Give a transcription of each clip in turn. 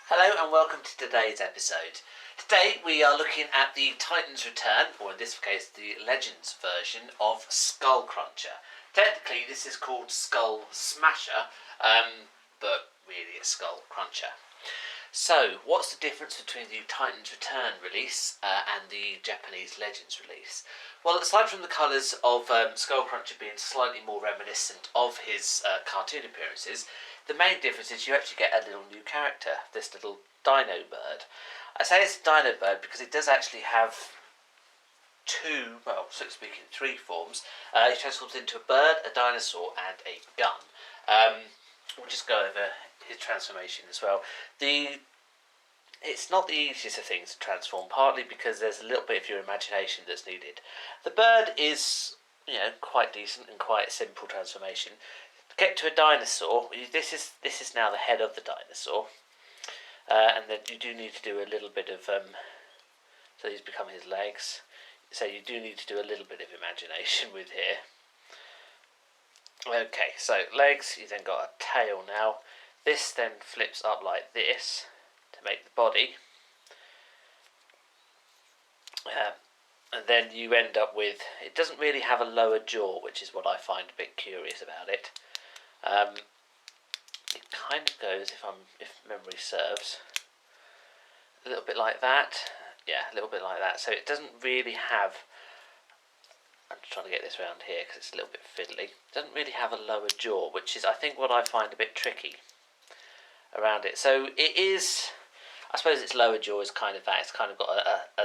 Hello and welcome to today's episode. Today we are looking at the Titans Return, or in this case the Legends version of Skullcruncher. Technically this is called Skullsmasher, but really it's Skullcruncher. So what's the difference between the Titans Return release and the Japanese Legends release? Well, aside from the colours of Skullcruncher being slightly more reminiscent of his cartoon appearances, the main difference is you actually get a little new character, this little dino bird. I say it's a dino bird because it does actually have three forms. It transforms into a bird, a dinosaur and a gun. We'll just go over his transformation as well. It's not the easiest of things to transform, partly because there's a little bit of your imagination that's needed. The bird is, quite decent and quite a simple transformation. To get to a dinosaur, this is now the head of the dinosaur, and then you do need to do a little bit of so these become his legs. So you do need to do a little bit of imagination with here. Okay, so legs. You then got a tail now. This then flips up like this to make the body, and then you end up with, it doesn't really have a lower jaw, which is what I find a bit curious about it. It kind of goes, if memory serves, a little bit like that. Yeah, a little bit like that. So it doesn't really have, I'm just trying to get this around here because it's a little bit fiddly. It doesn't really have a lower jaw, which is I think what I find a bit tricky around it. So it is, I suppose its lower jaw is kind of that. It's kind of got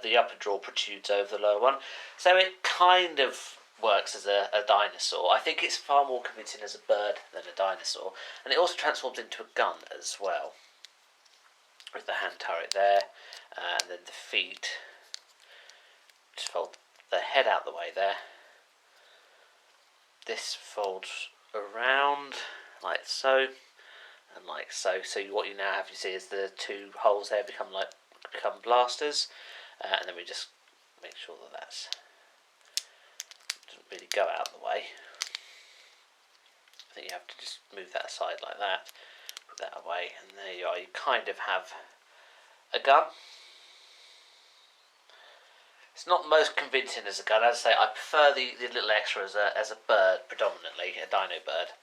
the upper jaw protrudes over the lower one. So it kind of works as a dinosaur. I think it's far more convincing as a bird than a dinosaur. And it also transforms into a gun as well, with the hand turret there, and then the feet. Just fold the head out the way there. This folds around like so, and like so. So what you now have to see is the two holes there become blasters, and then we just make sure that that's doesn't really go out the way. I think you have to just move that aside like that, put that away, and there you are. You kind of have a gun. It's not the most convincing as a gun. As I say, I prefer the little extra as a bird, predominantly a dino bird.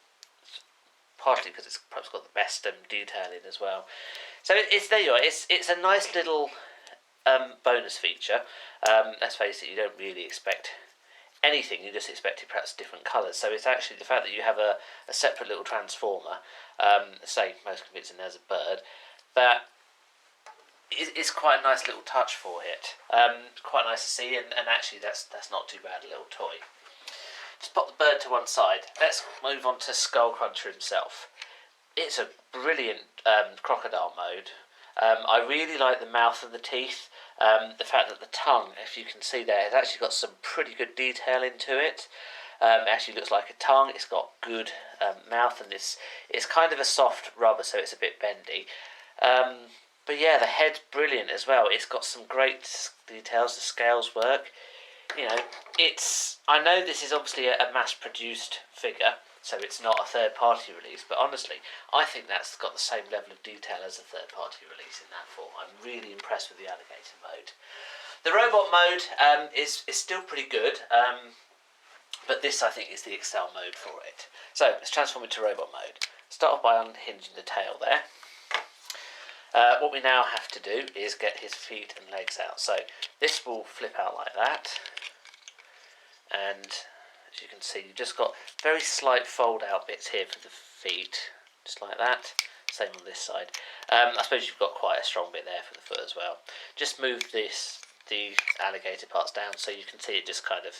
Partially because it's perhaps got the best detailing as well. So there you are. It's a nice little bonus feature. Let's face it, you don't really expect anything. You just expected perhaps different colours. So it's actually the fact that you have a separate little transformer, say most convincing as a bird, that is quite a nice little touch for it. Quite nice to see, and actually that's not too bad a little toy. Just pop the bird to one side. Let's move on to Skullcruncher himself. It's a brilliant crocodile mode. I really like the mouth and the teeth. The fact that the tongue, if you can see there, has actually got some pretty good detail into it. It actually looks like a tongue. It's got good mouth, and it's kind of a soft rubber, so it's a bit bendy. But yeah, the head's brilliant as well. It's got some great details. The scales work. I know this is obviously a mass-produced figure, so it's not a third-party release, but honestly, I think that's got the same level of detail as a third-party release in that form. I'm really impressed with the alligator mode. The robot mode is still pretty good, but this, I think, is the Excel mode for it. So, let's transform into robot mode. Start off by unhinging the tail there. What we now have to do is get his feet and legs out. So this will flip out like that, and as you can see, you've just got very slight fold out bits here for the feet, just like that. Same on this side. I suppose you've got quite a strong bit there for the foot as well. Just move the alligator parts down so you can see it just kind of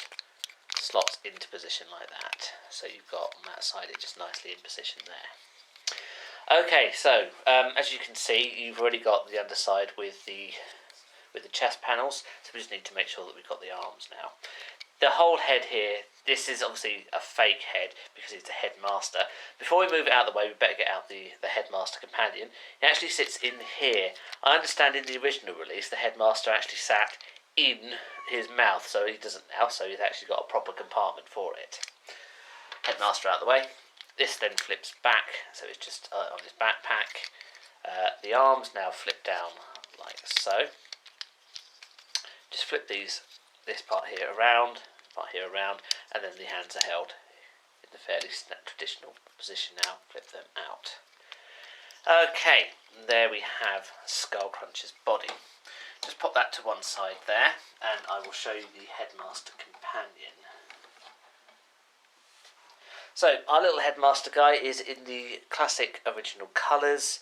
slots into position like that. So you've got on that side it just nicely in position there. Okay, so as you can see, you've already got the underside with the chest panels, so we just need to make sure that we've got the arms now. The whole head here, this is obviously a fake head because it's a headmaster. Before we move it out of the way, we better get out the headmaster companion. It actually sits in here. I understand in the original release, the headmaster actually sat in his mouth, so he doesn't now, so he's actually got a proper compartment for it. Headmaster out of the way. This then flips back, so it's just on his backpack. The arms now flip down like so. Just flip this part here around, and then the hands are held in the fairly traditional position now. Flip them out. Okay, there we have Skullcruncher's body. Just pop that to one side there, and I will show you the Headmaster companion. So, our little Headmaster guy is in the classic original colours.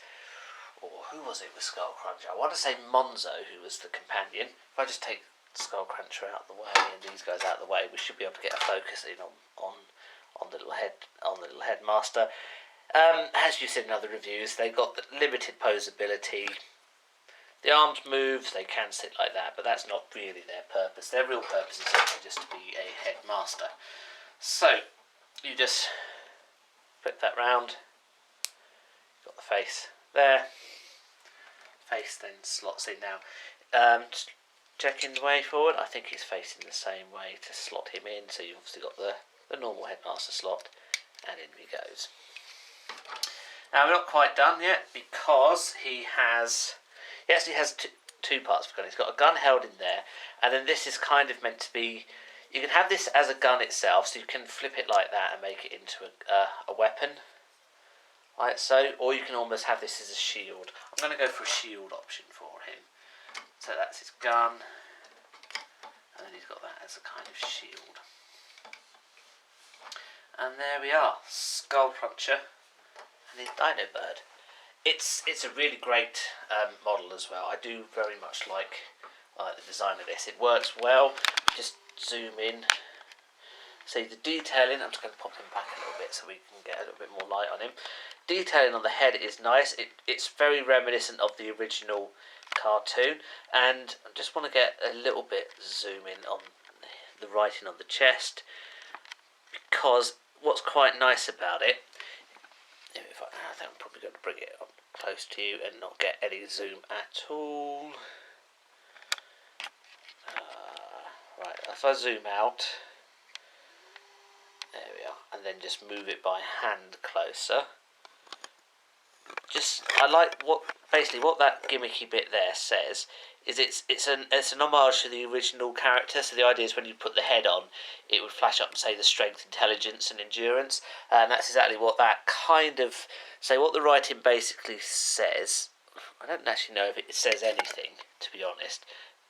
Or who was it with Skullcruncher? I want to say Monzo, who was the companion. If I just take Skullcruncher out of the way and these guys out of the way, we should be able to get a focus in on the little Headmaster. As you've seen in other reviews, they got the limited posability. The arms move, they can sit like that, but that's not really their purpose. Their real purpose is simply just to be a Headmaster. So, you just flip that round. You've got the face there. Face then slots in now. Just checking the way forward. I think he's facing the same way to slot him in. So you've obviously got the normal Headmaster slot, and in he goes. Now we're not quite done yet because he actually has two parts of the gun. He's got a gun held in there, and then this is kind of meant to be. You can have this as a gun itself, so you can flip it like that and make it into a weapon, like so, or you can almost have this as a shield. I'm going to go for a shield option for him. So that's his gun, and then he's got that as a kind of shield. And there we are, Skullcruncher and his Dino Bird. It's a really great model as well. I do very much like the design of this. It works well. Just zoom in. See the detailing. I'm just going to pop him back a little bit so we can get a little bit more light on him. Detailing on the head is nice. It's very reminiscent of the original cartoon, and I just want to get a little bit zoom in on the writing on the chest, because what's quite nice about it, I think I'm probably going to bring it up close to you and not get any zoom at all. Right, if I zoom out, there we are, and then just move it by hand closer. I like what that gimmicky bit there says is it's an homage to the original character. So the idea is when you put the head on, it would flash up and say the strength, intelligence, and endurance, and that's exactly what that kind of what the writing basically says. I don't actually know if it says anything, to be honest,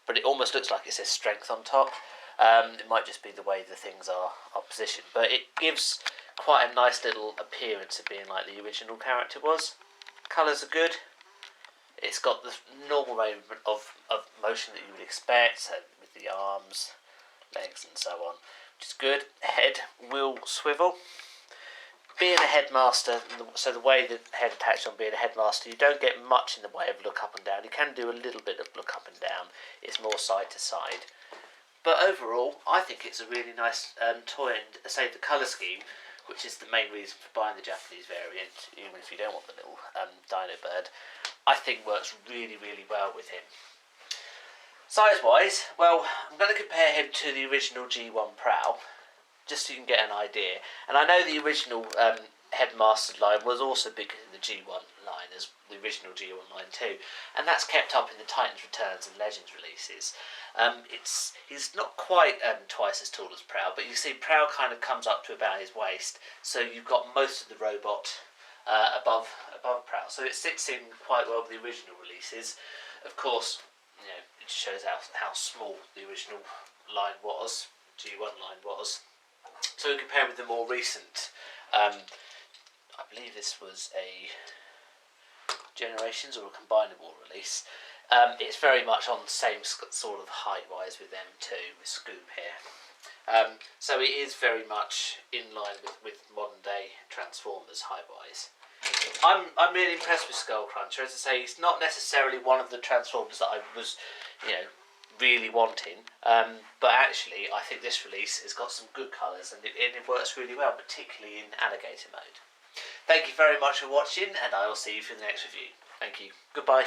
but it almost looks like it says strength on top. It might just be the way the things are positioned, but it gives quite a nice little appearance of being like the original character was. Colours are good. It's got the normal range of motion that you would expect, so with the arms, legs and so on, which is good. Head will swivel. Being a Headmaster, so the way the head attached on being a Headmaster, you don't get much in the way of look up and down. You can do a little bit of look up and down. It's more side to side. But overall, I think it's a really nice toy, and say the colour scheme, which is the main reason for buying the Japanese variant, even if you don't want the little Dino Bird, I think works really, really well with him. Size-wise, well, I'm going to compare him to the original G1 Prowl, just so you can get an idea. And I know the original Headmaster line was also bigger than the G1 line as the original G1 line too, and that's kept up in the Titans Returns and Legends releases. He's not quite twice as tall as Prowl, but you see Prowl kind of comes up to about his waist, so you've got most of the robot above Prowl, so it sits in quite well with the original releases. Of course, it shows how small the original line was, G1 line was. So we compare with the more recent. I believe this was a Generations or a combinable release. It's very much on the same sort of height-wise with them too, with Scoop here. So it is very much in line with modern-day Transformers height-wise. I'm really impressed with Skullcruncher. As I say, it's not necessarily one of the Transformers that I was, really wanting. But actually, I think this release has got some good colours and it works really well, particularly in alligator mode. Thank you very much for watching, and I will see you for the next review. Thank you. Goodbye.